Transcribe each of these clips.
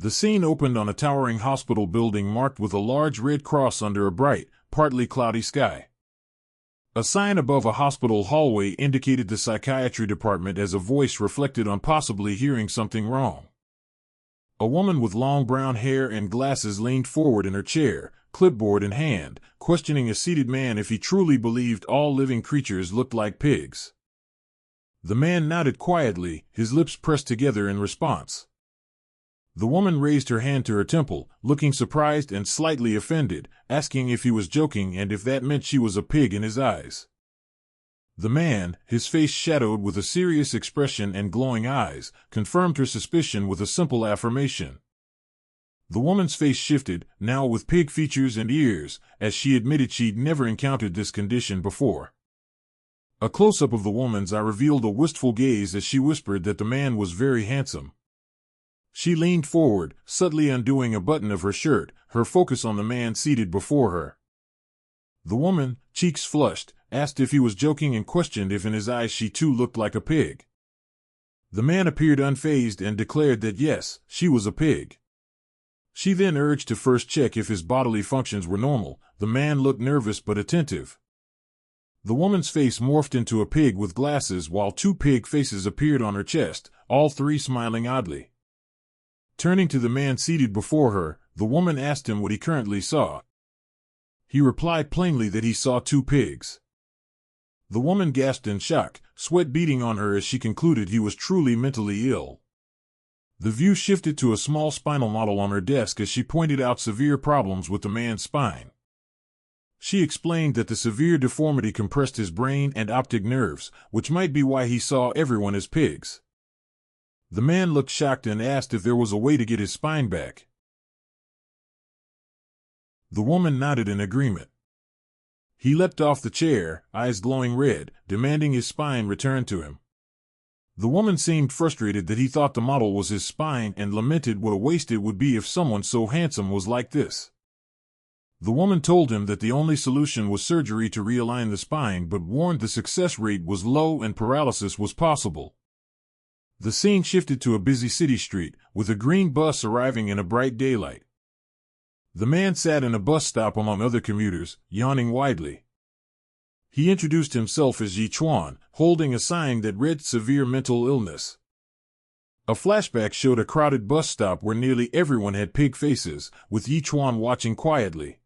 The scene opened on a towering hospital building marked with a large red cross under a bright, partly cloudy sky. A sign above a hospital hallway indicated the psychiatry department as a voice reflected on possibly hearing something wrong. A woman with long brown hair and glasses leaned forward in her chair, clipboard in hand, questioning a seated man if he truly believed all living creatures looked like pigs. The man nodded quietly, his lips pressed together in response. The woman raised her hand to her temple, looking surprised and slightly offended, asking if he was joking and if that meant she was a pig in his eyes. The man, his face shadowed with a serious expression and glowing eyes, confirmed her suspicion with a simple affirmation. The woman's face shifted, now with pig features and ears, as she admitted she'd never encountered this condition before. A close-up of the woman's eye revealed a wistful gaze as she whispered that the man was very handsome. She leaned forward, subtly undoing a button of her shirt, her focus on the man seated before her. The woman, cheeks flushed, asked if he was joking and questioned if in his eyes she too looked like a pig. The man appeared unfazed and declared that yes, she was a pig. She then urged to first check if his bodily functions were normal. The man looked nervous but attentive. The woman's face morphed into a pig with glasses while two pig faces appeared on her chest, all three smiling oddly. Turning to the man seated before her, the woman asked him what he currently saw. He replied plainly that he saw two pigs. The woman gasped in shock, sweat beading on her as she concluded he was truly mentally ill. The view shifted to a small spinal model on her desk as she pointed out severe problems with the man's spine. She explained that the severe deformity compressed his brain and optic nerves, which might be why he saw everyone as pigs. The man looked shocked and asked if there was a way to get his spine back. The woman nodded in agreement. He leapt off the chair, eyes glowing red, demanding his spine returned to him. The woman seemed frustrated that he thought the model was his spine and lamented what a waste it would be if someone so handsome was like this. The woman told him that the only solution was surgery to realign the spine but warned the success rate was low and paralysis was possible. The scene shifted to a busy city street, with a green bus arriving in a bright daylight. The man sat in a bus stop among other commuters, yawning widely. He introduced himself as Chuan, holding a sign that read severe mental illness. A flashback showed a crowded bus stop where nearly everyone had pig faces, with Chuan watching quietly.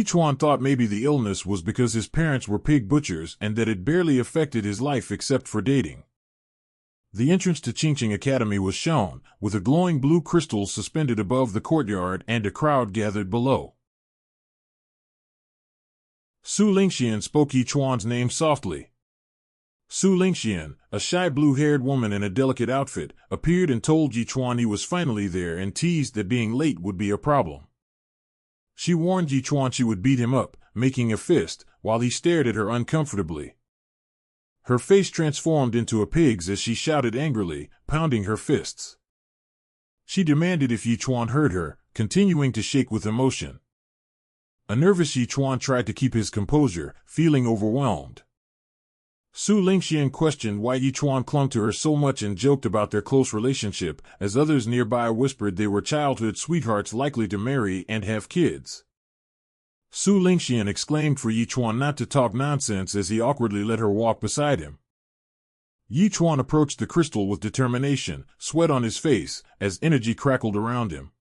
Chuan thought maybe the illness was because his parents were pig butchers and that it barely affected his life except for dating. The entrance to Qingqing Academy was shown, with a glowing blue crystal suspended above the courtyard and a crowd gathered below. Su Lingxian spoke Chuan's name softly. Su Lingxian, a shy blue-haired woman in a delicate outfit, appeared and told Chuan he was finally there and teased that being late would be a problem. She warned Chuan she would beat him up, making a fist, while he stared at her uncomfortably. Her face transformed into a pig's as she shouted angrily, pounding her fists. She demanded if Chuan heard her, continuing to shake with emotion. A nervous Chuan tried to keep his composure, feeling overwhelmed. Su Lingxian questioned why Chuan clung to her so much and joked about their close relationship, as others nearby whispered they were childhood sweethearts likely to marry and have kids. Su Lingxian exclaimed for Chuan not to talk nonsense as he awkwardly let her walk beside him. Chuan approached the crystal with determination, sweat on his face, as energy crackled around him.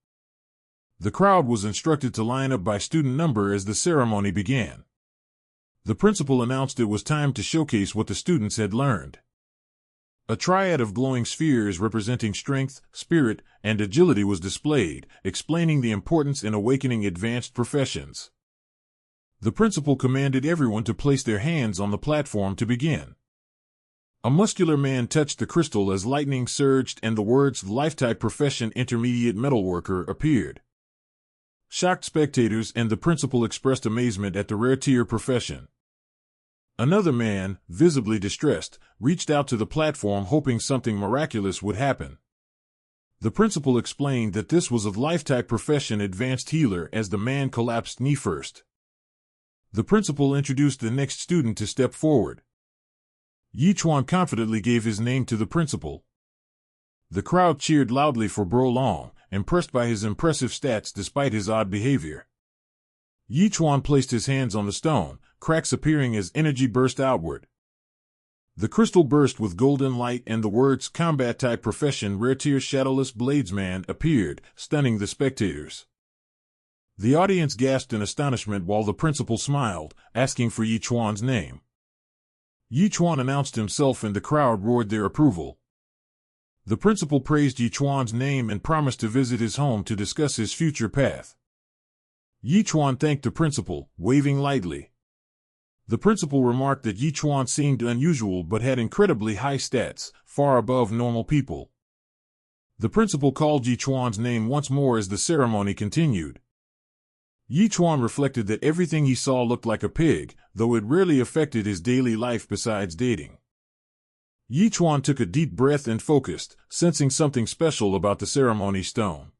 The crowd was instructed to line up by student number as the ceremony began. The principal announced it was time to showcase what the students had learned. A triad of glowing spheres representing strength, spirit, and agility was displayed, explaining the importance in awakening advanced professions. The principal commanded everyone to place their hands on the platform to begin. A muscular man touched the crystal as lightning surged and the words "Lifetime Profession Intermediate Metalworker" appeared. Shocked spectators and the principal expressed amazement at the rare tier profession. Another man, visibly distressed, reached out to the platform hoping something miraculous would happen. The principal explained that this was a lifetime profession advanced healer as the man collapsed knee first. The principal introduced the next student to step forward. Chuan confidently gave his name to the principal. The crowd cheered loudly for Bro Long, impressed by his impressive stats despite his odd behavior. Chuan placed his hands on the stone, cracks appearing as energy burst outward. The crystal burst with golden light and the words "Combat-type profession, rare-tier shadowless bladesman" appeared, stunning the spectators. The audience gasped in astonishment while the principal smiled, asking for Chuan's name. Chuan announced himself and the crowd roared their approval. The principal praised Chuan's name and promised to visit his home to discuss his future path. Chuan thanked the principal, waving lightly. The principal remarked that Chuan seemed unusual but had incredibly high stats, far above normal people. The principal called Chuan's name once more as the ceremony continued. Chuan reflected that everything he saw looked like a pig, though it rarely affected his daily life besides dating. Chuan took a deep breath and focused, sensing something special about the ceremony stone.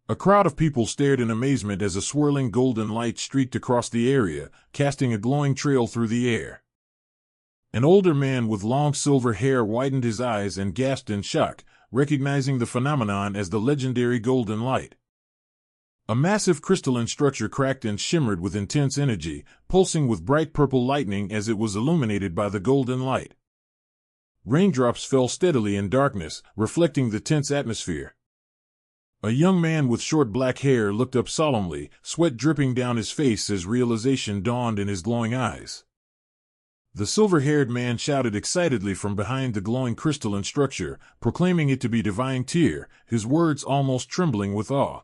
A crowd of people stared in amazement as a swirling golden light streaked across the area, casting a glowing trail through the air. An older man with long silver hair widened his eyes and gasped in shock, recognizing the phenomenon as the legendary golden light. A massive crystalline structure cracked and shimmered with intense energy, pulsing with bright purple lightning as it was illuminated by the golden light. Raindrops fell steadily in darkness, reflecting the tense atmosphere. A young man with short black hair looked up solemnly, sweat dripping down his face as realization dawned in his glowing eyes. The silver-haired man shouted excitedly from behind the glowing crystalline structure, proclaiming it to be divine tier, his words almost trembling with awe.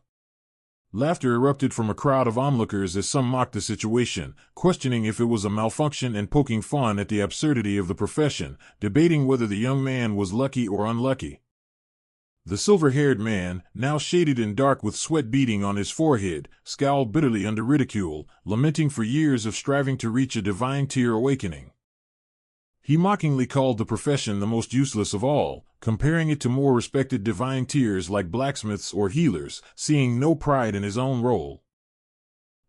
Laughter erupted from a crowd of onlookers as some mocked the situation, questioning if it was a malfunction and poking fun at the absurdity of the profession, debating whether the young man was lucky or unlucky. The silver-haired man, now shaded in dark with sweat beading on his forehead, scowled bitterly under ridicule, lamenting for years of striving to reach a divine tier awakening. He mockingly called the profession the most useless of all, comparing it to more respected divine tiers like blacksmiths or healers, seeing no pride in his own role.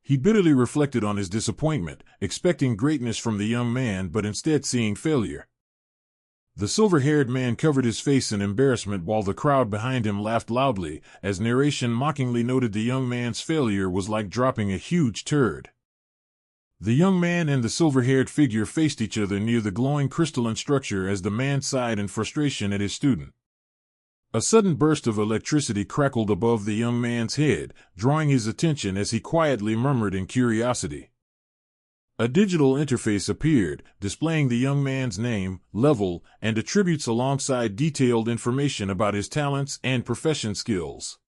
He bitterly reflected on his disappointment, expecting greatness from the young man but instead seeing failure. The silver-haired man covered his face in embarrassment while the crowd behind him laughed loudly, as narration mockingly noted the young man's failure was like dropping a huge turd. The young man and the silver-haired figure faced each other near the glowing crystalline structure as the man sighed in frustration at his student. A sudden burst of electricity crackled above the young man's head, drawing his attention as he quietly murmured in curiosity. A digital interface appeared, displaying the young man's name, level, and attributes alongside detailed information about his talents and profession skills.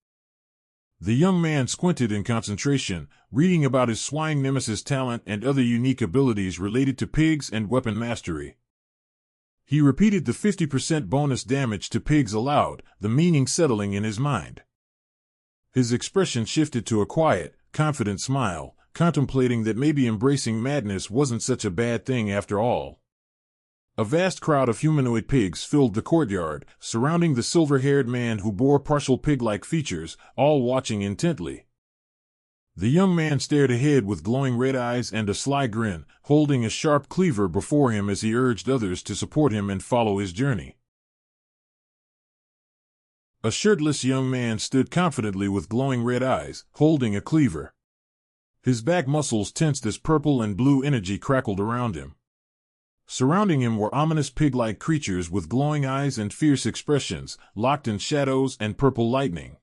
The young man squinted in concentration, reading about his swine nemesis talent and other unique abilities related to pigs and weapon mastery. He repeated the 50% bonus damage to pigs aloud, the meaning settling in his mind. His expression shifted to a quiet, confident smile, contemplating that maybe embracing madness wasn't such a bad thing after all. A vast crowd of humanoid pigs filled the courtyard, surrounding the silver-haired man who bore partial pig-like features, all watching intently. The young man stared ahead with glowing red eyes and a sly grin, holding a sharp cleaver before him as he urged others to support him and follow his journey. A shirtless young man stood confidently with glowing red eyes, holding a cleaver. His back muscles tensed as purple and blue energy crackled around him. Surrounding him were ominous pig-like creatures with glowing eyes and fierce expressions, locked in shadows and purple lightning.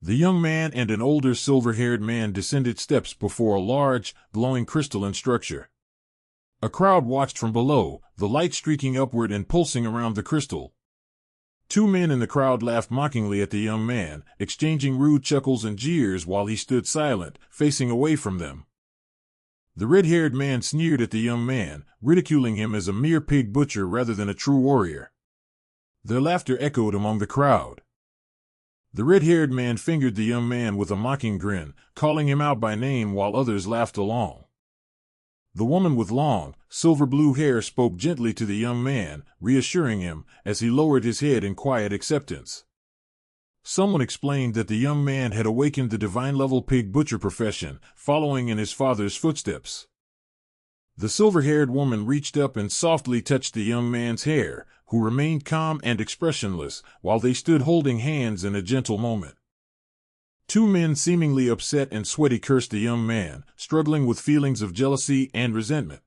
The young man and an older silver-haired man descended steps before a large, glowing crystalline structure. A crowd watched from below, the light streaking upward and pulsing around the crystal. Two men in the crowd laughed mockingly at the young man, exchanging rude chuckles and jeers while he stood silent, facing away from them. The red-haired man sneered at the young man, ridiculing him as a mere pig butcher rather than a true warrior. Their laughter echoed among the crowd. The red-haired man fingered the young man with a mocking grin, calling him out by name while others laughed along. The woman with long, silver-blue hair spoke gently to the young man, reassuring him, as he lowered his head in quiet acceptance. Someone explained that the young man had awakened the divine-level pig butcher profession, following in his father's footsteps. The silver-haired woman reached up and softly touched the young man's hair, who remained calm and expressionless, while they stood holding hands in a gentle moment. Two men seemingly upset and sweaty cursed the young man, struggling with feelings of jealousy and resentment.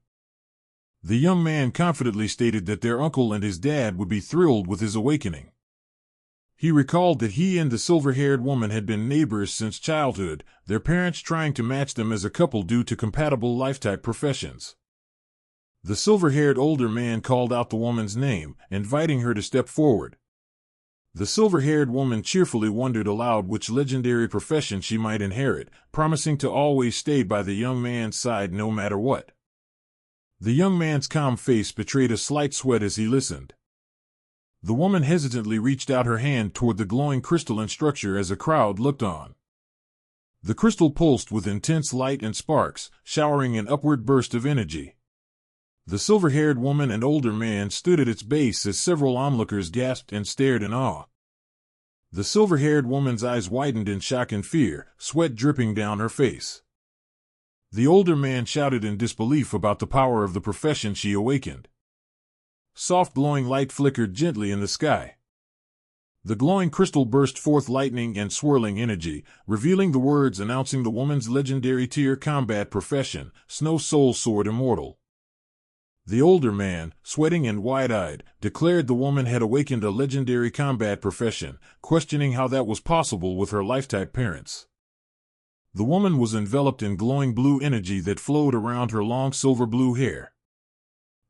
The young man confidently stated that their uncle and his dad would be thrilled with his awakening. He recalled that he and the silver-haired woman had been neighbors since childhood, their parents trying to match them as a couple due to compatible lifetime professions. The silver-haired older man called out the woman's name, inviting her to step forward. The silver-haired woman cheerfully wondered aloud which legendary profession she might inherit, promising to always stay by the young man's side no matter what. The young man's calm face betrayed a slight sweat as he listened. The woman hesitantly reached out her hand toward the glowing crystalline structure as a crowd looked on. The crystal pulsed with intense light and sparks, showering an upward burst of energy. The silver-haired woman and older man stood at its base as several onlookers gasped and stared in awe. The silver-haired woman's eyes widened in shock and fear, sweat dripping down her face. The older man shouted in disbelief about the power of the profession she awakened. Soft glowing light flickered gently in the sky. The glowing crystal burst forth lightning and swirling energy, revealing the words announcing the woman's legendary tier combat profession, Snow Soul Sword Immortal. The older man, sweating and wide-eyed, declared the woman had awakened a legendary combat profession, questioning how that was possible with her lifetime parents. The woman was enveloped in glowing blue energy that flowed around her long silver-blue hair.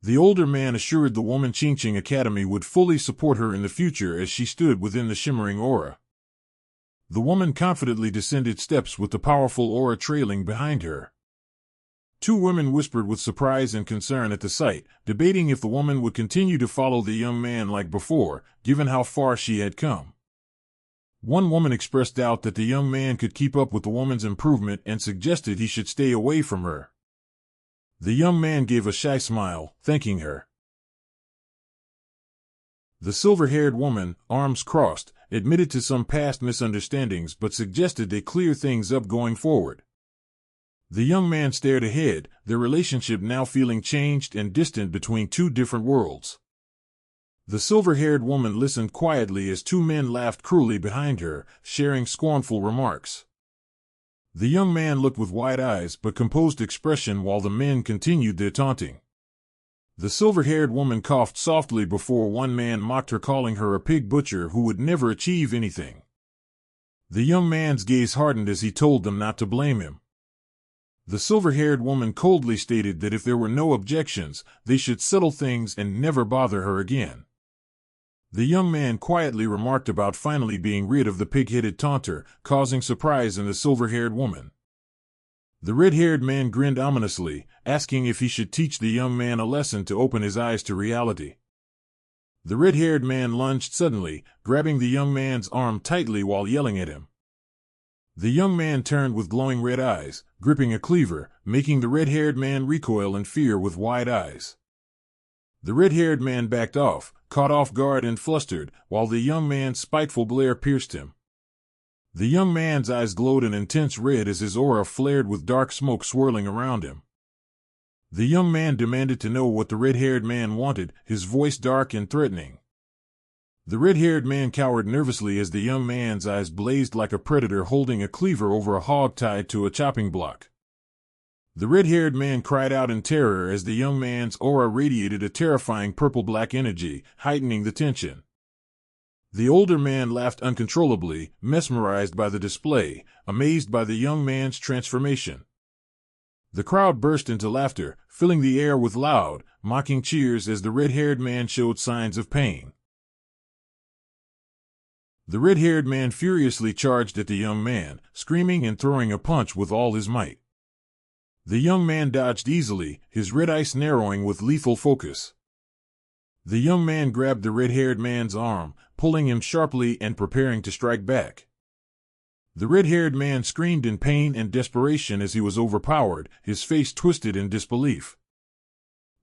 The older man assured the woman Qingqing Academy would fully support her in the future as she stood within the shimmering aura. The woman confidently descended steps with the powerful aura trailing behind her. Two women whispered with surprise and concern at the sight, debating if the woman would continue to follow the young man like before, given how far she had come. One woman expressed doubt that the young man could keep up with the woman's improvement and suggested he should stay away from her. The young man gave a shy smile, thanking her. The silver-haired woman, arms crossed, admitted to some past misunderstandings but suggested they clear things up going forward. The young man stared ahead, their relationship now feeling changed and distant between two different worlds. The silver-haired woman listened quietly as two men laughed cruelly behind her, sharing scornful remarks. The young man looked with wide eyes but composed expression while the men continued their taunting. The silver-haired woman coughed softly before one man mocked her, calling her a pig butcher who would never achieve anything. The young man's gaze hardened as he told them not to blame him. The silver-haired woman coldly stated that if there were no objections, they should settle things and never bother her again. The young man quietly remarked about finally being rid of the pig-headed taunter, causing surprise in the silver-haired woman. The red-haired man grinned ominously, asking if he should teach the young man a lesson to open his eyes to reality. The red-haired man lunged suddenly, grabbing the young man's arm tightly while yelling at him. The young man turned with glowing red eyes, gripping a cleaver, making the red-haired man recoil in fear with wide eyes. The red-haired man backed off, caught off guard and flustered, while the young man's spiteful glare pierced him. The young man's eyes glowed an intense red as his aura flared with dark smoke swirling around him. The young man demanded to know what the red-haired man wanted, his voice dark and threatening. The red-haired man cowered nervously as the young man's eyes blazed like a predator holding a cleaver over a hog tied to a chopping block. The red-haired man cried out in terror as the young man's aura radiated a terrifying purple-black energy, heightening the tension. The older man laughed uncontrollably, mesmerized by the display, amazed by the young man's transformation. The crowd burst into laughter, filling the air with loud, mocking cheers as the red-haired man showed signs of pain. The red-haired man furiously charged at the young man, screaming and throwing a punch with all his might. The young man dodged easily, his red eyes narrowing with lethal focus. The young man grabbed the red-haired man's arm, pulling him sharply and preparing to strike back. The red-haired man screamed in pain and desperation as he was overpowered, his face twisted in disbelief.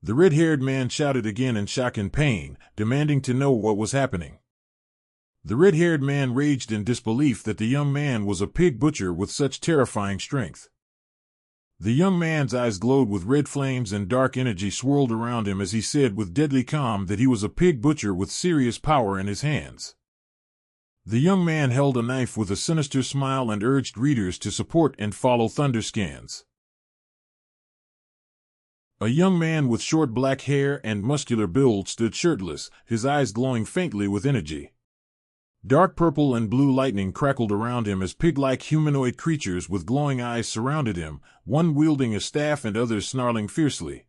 The red-haired man shouted again in shock and pain, demanding to know what was happening. The red-haired man raged in disbelief that the young man was a pig butcher with such terrifying strength. The young man's eyes glowed with red flames and dark energy swirled around him as he said with deadly calm that he was a pig butcher with serious power in his hands. The young man held a knife with a sinister smile and urged readers to support and follow Thunderscans. A young man with short black hair and muscular build stood shirtless, his eyes glowing faintly with energy. Dark purple and blue lightning crackled around him as pig-like humanoid creatures with glowing eyes surrounded him, one wielding a staff and others snarling fiercely.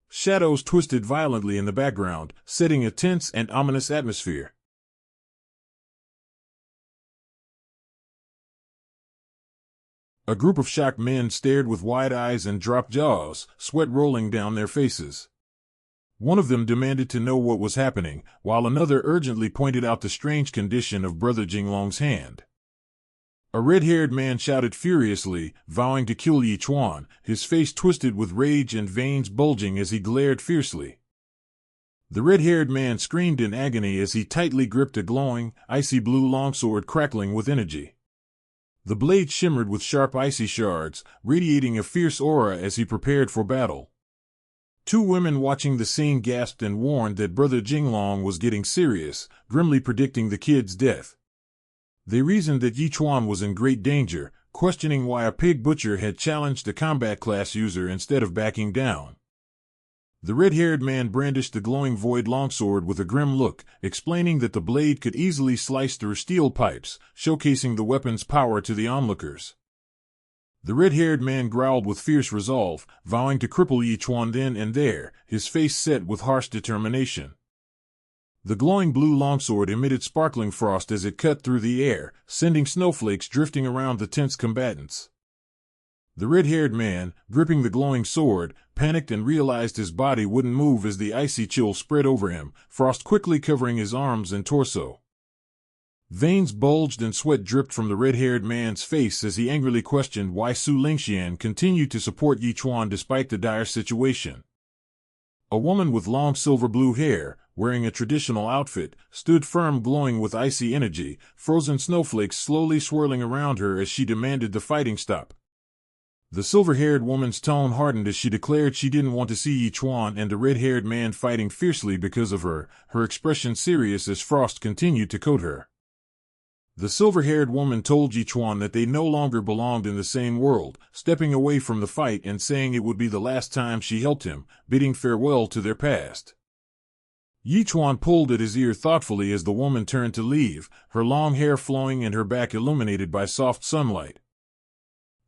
Shadows twisted violently in the background, setting a tense and ominous atmosphere. A group of shocked men stared with wide eyes and dropped jaws, sweat rolling down their faces. One of them demanded to know what was happening, while another urgently pointed out the strange condition of Brother Jing Long's hand. A red-haired man shouted furiously, vowing to kill Chuan, his face twisted with rage and veins bulging as he glared fiercely. The red-haired man screamed in agony as he tightly gripped a glowing, icy blue longsword crackling with energy. The blade shimmered with sharp icy shards, radiating a fierce aura as he prepared for battle. Two women watching the scene gasped and warned that Brother Jing Long was getting serious, grimly predicting the kid's death. They reasoned that Chuan was in great danger, questioning why a pig butcher had challenged a combat class user instead of backing down. The red-haired man brandished the glowing void longsword with a grim look, explaining that the blade could easily slice through steel pipes, showcasing the weapon's power to the onlookers. The red-haired man growled with fierce resolve, vowing to cripple Chuan then and there, his face set with harsh determination. The glowing blue longsword emitted sparkling frost as it cut through the air, sending snowflakes drifting around the tense combatants. The red-haired man, gripping the glowing sword, panicked and realized his body wouldn't move as the icy chill spread over him, frost quickly covering his arms and torso. Veins bulged and sweat dripped from the red-haired man's face as he angrily questioned why Su Lingxian continued to support Chuan despite the dire situation. A woman with long silver-blue hair, wearing a traditional outfit, stood firm glowing with icy energy, frozen snowflakes slowly swirling around her as she demanded the fighting stop. The silver-haired woman's tone hardened as she declared she didn't want to see Chuan and the red-haired man fighting fiercely because of her expression serious as frost continued to coat her. The silver-haired woman told Chuan that they no longer belonged in the same world, stepping away from the fight and saying it would be the last time she helped him, bidding farewell to their past. Chuan pulled at his ear thoughtfully as the woman turned to leave, her long hair flowing and her back illuminated by soft sunlight.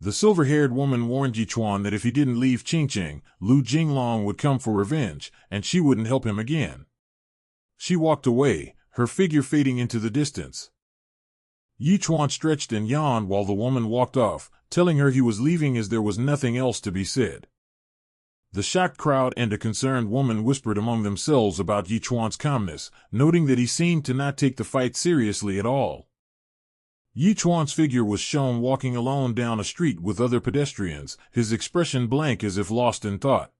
The silver-haired woman warned Chuan that if he didn't leave Qingcheng, Lu Jing Long would come for revenge, and she wouldn't help him again. She walked away, her figure fading into the distance. Chuan stretched and yawned while the woman walked off, telling her he was leaving as there was nothing else to be said. The shocked crowd and a concerned woman whispered among themselves about Chuan's calmness, noting that he seemed to not take the fight seriously at all. Chuan's figure was shown walking alone down a street with other pedestrians, his expression blank as if lost in thought.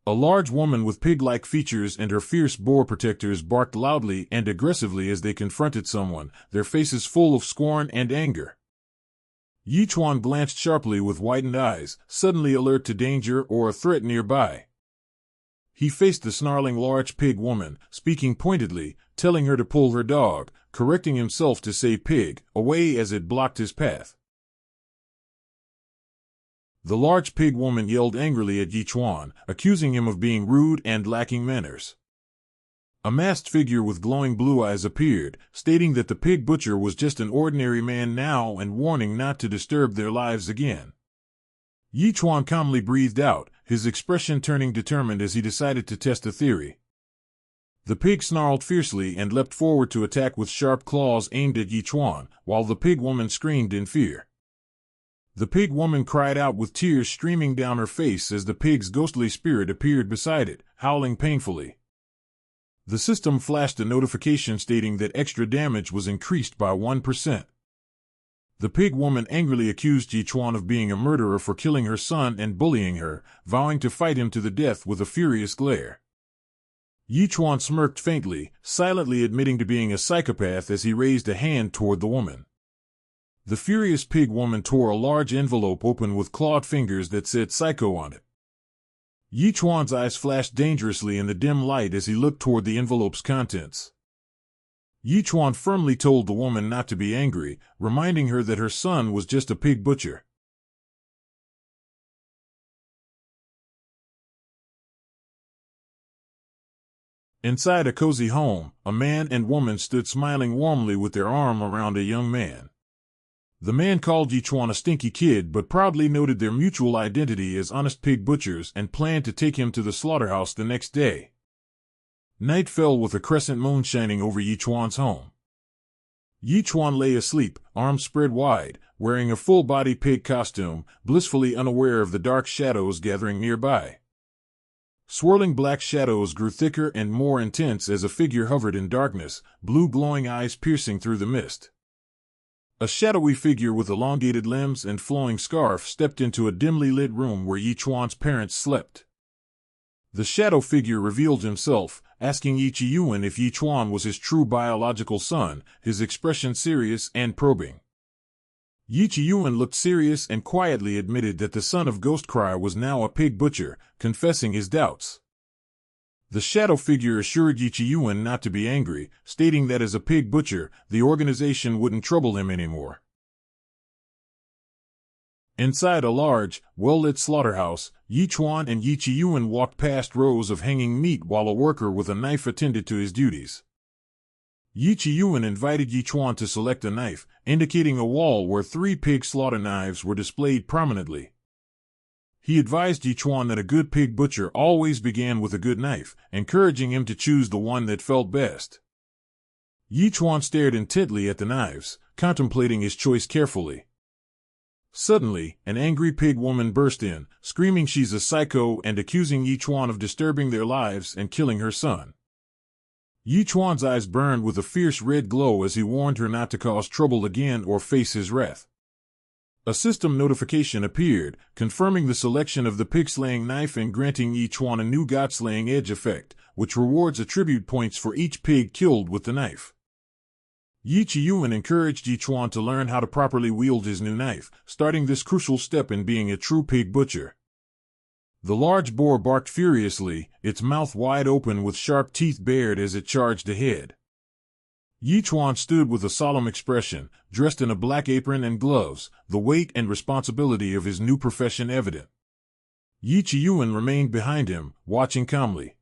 A large woman with pig-like features and her fierce boar protectors barked loudly and aggressively as they confronted someone, their faces full of scorn and anger. Chuan glanced sharply with widened eyes, suddenly alert to danger or a threat nearby. He faced the snarling large pig woman, speaking pointedly, telling her to pull her dog, correcting himself to say pig, away as it blocked his path. The large pig woman yelled angrily at Chuan, accusing him of being rude and lacking manners. A masked figure with glowing blue eyes appeared, stating that the pig butcher was just an ordinary man now and warning not to disturb their lives again. Chuan calmly breathed out, his expression turning determined as he decided to test a theory. The pig snarled fiercely and leapt forward to attack with sharp claws aimed at Chuan, while the pig woman screamed in fear. The pig woman cried out with tears streaming down her face as the pig's ghostly spirit appeared beside it, howling painfully. The system flashed a notification stating that extra damage was increased by 1%. The pig woman angrily accused Chuan of being a murderer for killing her son and bullying her, vowing to fight him to the death with a furious glare. Chuan smirked faintly, silently admitting to being a psychopath as he raised a hand toward the woman. The furious pig woman tore a large envelope open with clawed fingers that said psycho on it. Yi Chuan's eyes flashed dangerously in the dim light as he looked toward the envelope's contents. Yi Chuan firmly told the woman not to be angry, reminding her that her son was just a pig butcher. Inside a cozy home, a man and woman stood smiling warmly with their arm around a young man. The man called Yi Chuan a stinky kid but proudly noted their mutual identity as honest pig butchers and planned to take him to the slaughterhouse the next day. Night fell with a crescent moon shining over Yi Chuan's home. Yi Chuan lay asleep, arms spread wide, wearing a full-body pig costume, blissfully unaware of the dark shadows gathering nearby. Swirling black shadows grew thicker and more intense as a figure hovered in darkness, blue glowing eyes piercing through the mist. A shadowy figure with elongated limbs and flowing scarf stepped into a dimly lit room where Yi Chuan's parents slept. The shadow figure revealed himself, asking Yi Chi-yuan if Yi Chuan was his true biological son, his expression serious and probing. Yi Chi-yuan looked serious and quietly admitted that the son of Ghostcry was now a pig butcher, confessing his doubts. The shadow figure assured Yi Chi-yuan not to be angry, stating that as a pig butcher, the organization wouldn't trouble him anymore. Inside a large, well-lit slaughterhouse, Yi Chuan and Yi Chi-yuan walked past rows of hanging meat while a worker with a knife attended to his duties. Yi Chi-yuan invited Yi Chuan to select a knife, indicating a wall where 3 pig slaughter knives were displayed prominently. He advised Yi Chuan that a good pig butcher always began with a good knife, encouraging him to choose the one that felt best. Yi Chuan stared intently at the knives, contemplating his choice carefully. Suddenly, an angry pig woman burst in, screaming she's a psycho and accusing Yi Chuan of disturbing their lives and killing her son. Yi Chuan's eyes burned with a fierce red glow as he warned her not to cause trouble again or face his wrath. A system notification appeared, confirming the selection of the pig-slaying knife and granting Yi Chuan a new god-slaying edge effect, which rewards attribute points for each pig killed with the knife. Yi Chi-yuan encouraged Yi Chuan to learn how to properly wield his new knife, starting this crucial step in being a true pig butcher. The large boar barked furiously, its mouth wide open with sharp teeth bared as it charged ahead. Yi Chuan stood with a solemn expression, dressed in a black apron and gloves, the weight and responsibility of his new profession evident. Yi Chi-yuan remained behind him, watching calmly.